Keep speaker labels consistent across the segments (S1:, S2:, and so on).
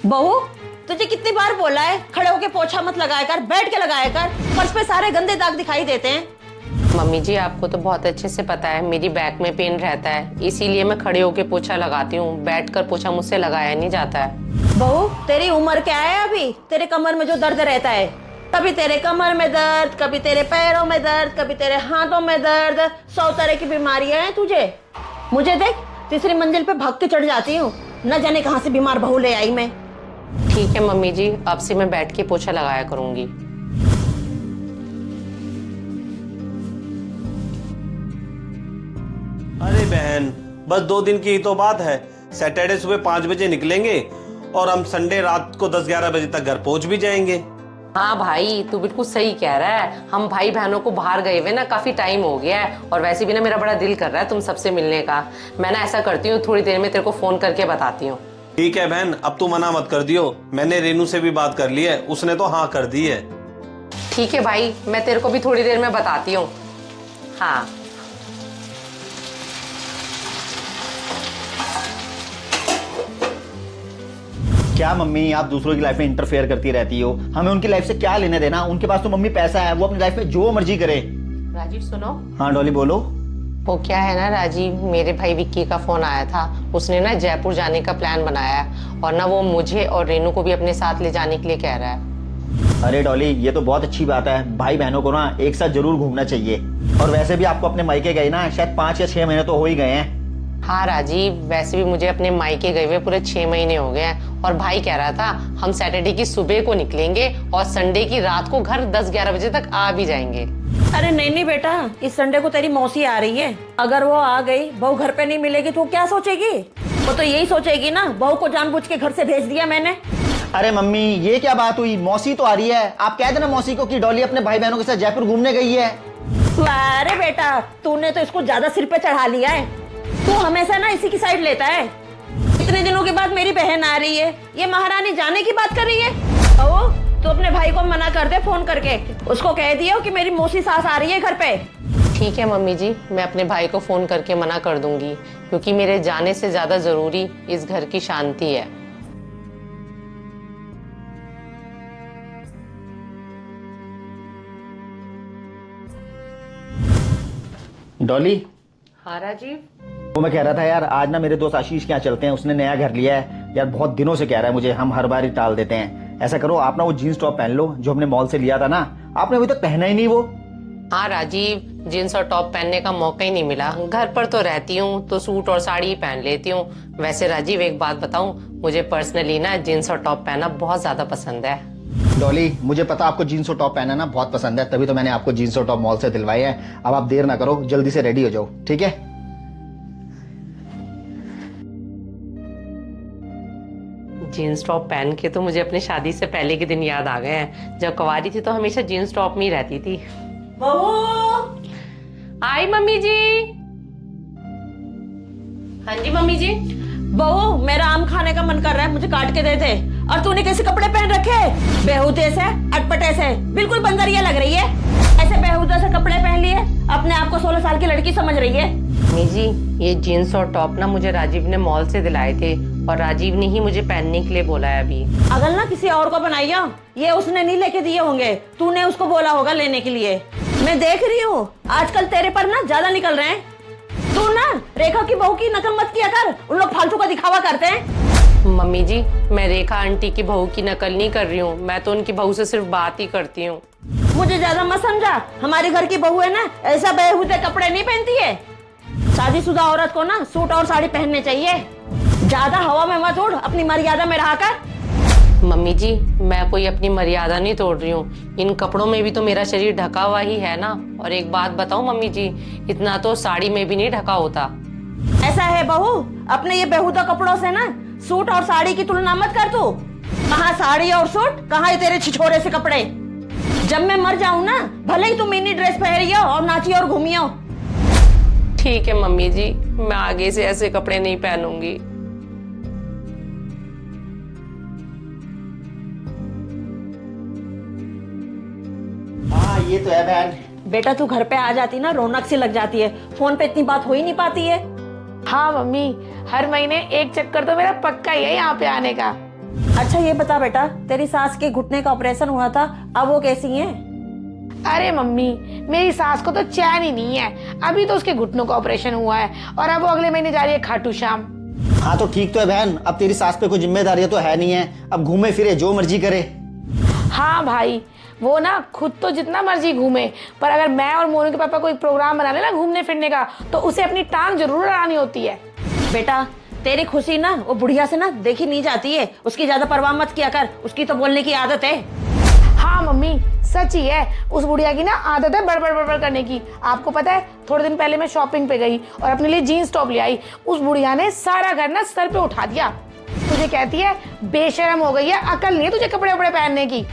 S1: बहू, तुझे कितनी बार बोला है खड़े होके पोछा मत लगाया कर, बैठ के लगाया कर। फर्श पे सारे गंदे दाग दिखाई देते हैं।
S2: मम्मी जी, आपको तो बहुत अच्छे से पता है मेरी बैक में पेन रहता है, इसीलिए मैं खड़े होके पोछा लगाती हूँ। बैठकर पोछा मुझसे लगाया नहीं जाता है।
S1: बहू, तेरी उम्र क्या है अभी? तेरे कमर में जो दर्द रहता है, कभी तेरे कमर में दर्द, कभी तेरे पैरों में दर्द, कभी तेरे हाथों में दर्द, 100 तरह की बीमारियां हैं तुझे। मुझे देख, तीसरी मंजिल पे भाग के चढ़ जाती हूँ, न जाने कहाँ से बीमार बहू ले आई मैं।
S2: ठीक है मम्मी जी, अब से मैं बैठ के पोछा लगाया करूंगी।
S3: अरे बहन, बस 2 दिन की ही तो बात है। सैटरडे सुबह 5 बजे निकलेंगे और हम संडे रात को 10-11 बजे तक घर पहुंच भी जाएंगे।
S2: हाँ भाई, तू बिल्कुल सही कह रहा है। हम भाई बहनों को बाहर गए हुए ना काफी टाइम हो गया है, और वैसे भी ना मेरा बड़ा दिल कर रहा है तुम सबसे मिलने का। मैं ना ऐसा करती हूँ, थोड़ी देर में तेरे को फोन करके बताती हूँ।
S3: ठीक है बहन, अब तू मना मत कर दियो। मैंने रेनू से भी बात कर ली है, उसने तो हाँ कर दी है।
S2: ठीक है भाई, मैं तेरे को भी थोड़ी देर में बताती हूँ। हाँ।
S4: क्या मम्मी, आप दूसरों की लाइफ में इंटरफेयर करती रहती हो? हमें उनकी लाइफ से क्या लेने देना? उनके पास तो मम्मी पैसा है, वो अपनी लाइफ में जो मर्जी करे।
S2: राजीव सुनो।
S4: हाँ डॉली बोलो।
S2: वो क्या है ना राजीव, मेरे भाई विक्की का फोन आया था। उसने ना जयपुर जाने का प्लान बनाया है, और ना वो मुझे और रेनू को भी अपने साथ ले जाने के लिए कह रहा है।
S4: अरे डॉली, ये तो बहुत अच्छी बात है। भाई बहनों को ना एक साथ जरूर घूमना चाहिए। और वैसे भी आपको अपने मायके गए ना शायद 5 या 6 महीने तो हो ही गए हैं।
S2: हाँ राजीव, वैसे भी मुझे अपने मायके गए हुए पूरे 6 महीने हो गए हैं। और भाई कह रहा था हम सैटरडे की सुबह को निकलेंगे और संडे की रात को घर 10-11 बजे तक आ भी जाएंगे।
S1: अरे नहीं बेटा, इस संडे को तेरी मौसी आ रही है। अगर वो आ गई, बहू घर पे नहीं मिलेगी तो क्या सोचेगी? वो तो यही सोचेगी ना, बहू को जानबूझ के घर से भेज दिया मैंने।
S4: अरे मम्मी, ये क्या बात हुई? मौसी तो आ रही है, आप कह देना मौसी को कि डॉली अपने भाई बहनों के साथ जयपुर घूमने गई है।
S1: अरे बेटा, तूने तो इसको ज्यादा सिर पे चढ़ा लिया है। तू हमेशा ना इसी की साइड लेता है। इतने दिनों के बाद मेरी बहन आ रही है, ये महारानी जाने की बात कर रही है। ओ, तो अपने भाई को मना कर दे फोन करके, उसको कह दियो कि मेरी मौसी सास आ रही है घर पे।
S2: ठीक है मम्मी जी, मैं अपने भाई को फोन करके मना कर दूंगी, क्योंकि मेरे जाने से ज्यादा जरूरी इस घर की शांति है।
S4: डॉली।
S2: हाँ राजीव।
S4: वो मैं कह रहा था यार, आज ना मेरे दोस्त आशीष के यहाँ चलते हैं। उसने नया घर लिया है यार, बहुत दिनों से कह रहा है मुझे, हम हर बार ही टाल देते हैं। ऐसा करो, आप ना वो जीन्स टॉप पहन लो जो हमने मॉल से लिया था ना, आपने अभी तक पहना ही नहीं वो।
S2: हाँ राजीव, जीन्स और टॉप पहनने का मौका ही नहीं मिला। घर पर तो रहती हूँ तो सूट और साड़ी ही पहन लेती हूँ। वैसे राजीव एक बात बताऊँ, मुझे पर्सनली ना जीन्स और टॉप पहनना बहुत ज्यादा पसंद है।
S4: डॉली, मुझे पता आपको जीन्स और टॉप पहनना ना बहुत पसंद है, तभी तो मैंने आपको जीन्स और टॉप मॉल से दिलवाए हैं। अब आप देर ना करो, जल्दी से रेडी हो जाओ, ठीक है?
S2: जीन्स टॉप पहन के तो मुझे अपनी शादी से पहले के दिन याद आ गए हैं। जब कुंवारी थी तो हमेशा जीन्स टॉप में ही रहती थी।
S1: बहू,
S2: आई मम्मी जी। हाँ जी मम्मी जी।
S1: बहू, मेरा आम खाने का मन कर रहा है, मुझे काट के दे दे। और तूने कैसे कपड़े पहन रखे? बेहुदे से, अटपटे से, बिल्कुल बंदरिया लग रही है। ऐसे बेहुदे से कपड़े पहन लिए, अपने आप को 16 साल की लड़की समझ रही है।
S2: मम्मी जी, ये जीन्स और टॉप ना मुझे राजीव ने मॉल से दिलाए थे, और राजीव ने ही मुझे पहनने के लिए बोला है अभी।
S1: अगर ना किसी और को बनाइया, ये उसने नहीं लेके दिए होंगे, तूने उसको बोला होगा लेने के लिए। मैं देख रही हूँ आजकल तेरे पर ना ज्यादा निकल रहे हैं। तू ना रेखा की बहू की नकल मत किया कर, उन लोग फालतू का दिखावा करते हैं।
S2: मम्मी जी, मैं रेखा आंटी की बहू की नकल नहीं कर रही हूँ, मैं तो उनकी बहू से सिर्फ बात ही करती हूँ।
S1: मुझे ज्यादा मत समझा, हमारे घर की बहू है ना, ऐसा बेहुदे कपड़े नहीं पहनती है। शादीशुदा औरत को ना सूट और साड़ी पहनने चाहिए। ज्यादा हवा में मत उड़, अपनी मर्यादा में रहा कर।
S2: मम्मी जी, मैं कोई अपनी मर्यादा नहीं तोड़ रही हूँ। इन कपड़ों में भी तो मेरा शरीर ढका हुआ ही है ना। और एक बात बताऊँ मम्मी जी, इतना तो साड़ी में भी नहीं ढका होता।
S1: ऐसा है बहू, अपने ये बेहुदा कपड़ों से ना सूट और साड़ी की तुलना मत कर तू। कहाँ साड़ी और सूट, कहाँ ये तेरे छिछोरे से कपड़े। जब मैं मर जाऊं ना, भले ही तू मिनी ड्रेस पहनियो और नाचियो और घूमियो।
S2: ठीक है मम्मी जी, मैं आगे से ऐसे कपड़े नहीं पहनूंगी।
S4: हाँ ये तो है बहन।
S1: बेटा तू घर पे आ जाती ना, रौनक सी लग जाती है। फोन पे इतनी बात हो ही नहीं पाती है।
S5: हाँ मम्मी, हर महीने एक चक्कर तो मेरा पक्का ही है यहाँ पे आने का।
S1: अच्छा ये बता बेटा, तेरी सास के घुटने का ऑपरेशन हुआ था, अब वो कैसी हैं?
S5: अरे मम्मी, मेरी सास को तो चैन ही नहीं है। अभी तो उसके घुटनों का ऑपरेशन हुआ है और अब वो अगले महीने जा रही है खाटू श्याम।
S4: हाँ तो ठीक तो है बहन, अब तेरी सास पे कोई जिम्मेदारी तो है नहीं है, अब घूमे फिरे जो मर्जी करे।
S5: हाँ भाई, वो ना खुद तो जितना मर्जी घूमे, पर अगर मैं और मोनू के पापा कोई प्रोग्राम बना ले ना घूमने फिरने का, तो उसे अपनी टांग जरूर अड़ानी होती है।
S1: बेटा तेरी खुशी ना वो बुढ़िया से ना देखी नहीं जाती है, उसकी ज्यादा परवाह मत किया कर, उसकी तो बोलने की आदत है।
S5: हाँ मम्मी, सच ही है, उस बुढ़िया की ना आदत है बड़बड़ बड़बड़ करने की। आपको पता है, थोड़े दिन पहले मैं शॉपिंग पे गई और अपने लिए जीन्स टॉप ले आई। उस बुढ़िया ने सारा घर ना सर पे उठा दिया। तुझे कहती है बेशरम हो गई है, अकल नहीं है तुझे कपड़े वपड़े पहनने की।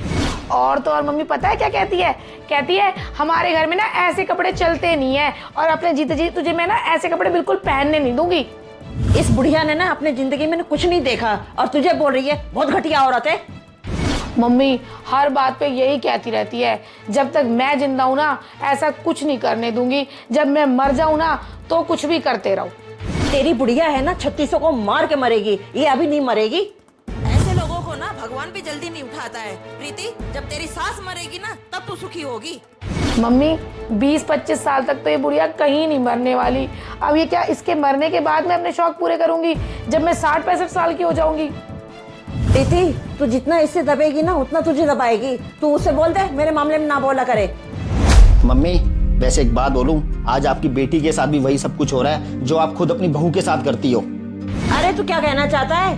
S5: और तो और मम्मी पता है क्या कहती है? कहती है हमारे घर में ना ऐसे कपड़े चलते नहीं है और अपने जीते जी तुझे मैं ना ऐसे कपड़े बिल्कुल पहनने नहीं दूंगी।
S1: इस बुढ़िया ने ना अपने जिंदगी में कुछ नहीं देखा और तुझे बोल रही है बहुत घटिया औरत है।
S5: मम्मी हर बात पे यही कहती रहती है, जब तक मैं जिंदा हूं ना ऐसा कुछ नहीं करने दूंगी, जब मैं मर जाऊं ना तो कुछ भी करते रहो।
S1: तेरी बुढ़िया है ना 3600 को मार के मरेगी, ये अभी नहीं मरेगी। ऐसे लोगों को ना भगवान भी जल्दी नहीं उठाता है। प्रीति, जब तेरी सास मरेगी ना तब तू सुखी होगी।
S5: मम्मी 20-25 साल तक तो ये बुढ़िया कहीं नहीं मरने वाली। अब ये क्या इसके मरने के बाद मैं अपने शौक पूरे करूंगी, जब मैं 60-65 साल की हो जाऊंगी।
S1: प्रीति, तू जितना इससे दबेगी ना उतना तुझे दबाएगी। तू उसे बोल दे मेरे मामले में ना बोला करे।
S4: मम्मी वैसे एक बात बोलूं, आज आपकी बेटी के साथ भी वही सब कुछ हो रहा है जो आप खुद अपनी बहू के साथ करती हो।
S1: अरे तू क्या कहना चाहता है?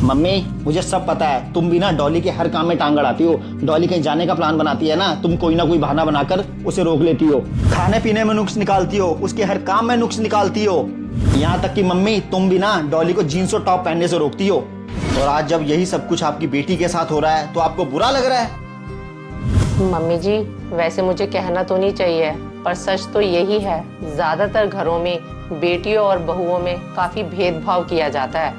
S4: मम्मी मुझे सब पता है, तुम भी ना डॉली के हर काम में टांग अड़ाती हो। डॉली कहीं जाने का प्लान बनाती है ना, तुम कोई ना कोई बहाना बनाकर उसे रोक लेती हो। खाने पीने में नुक्स निकालती हो, उसके हर काम में नुक्स निकालती हो। यहाँ तक कि मम्मी तुम भी ना डॉली को जीन्स और टॉप पहनने से रोकती हो। और आज जब यही सब कुछ आपकी बेटी के साथ हो रहा है तो आपको बुरा लग रहा है?
S2: मम्मी जी, वैसे मुझे कहना तो नहीं चाहिए, पर सच तो यही है, ज्यादातर घरों में बेटियों और बहुओं में काफी भेदभाव किया जाता है।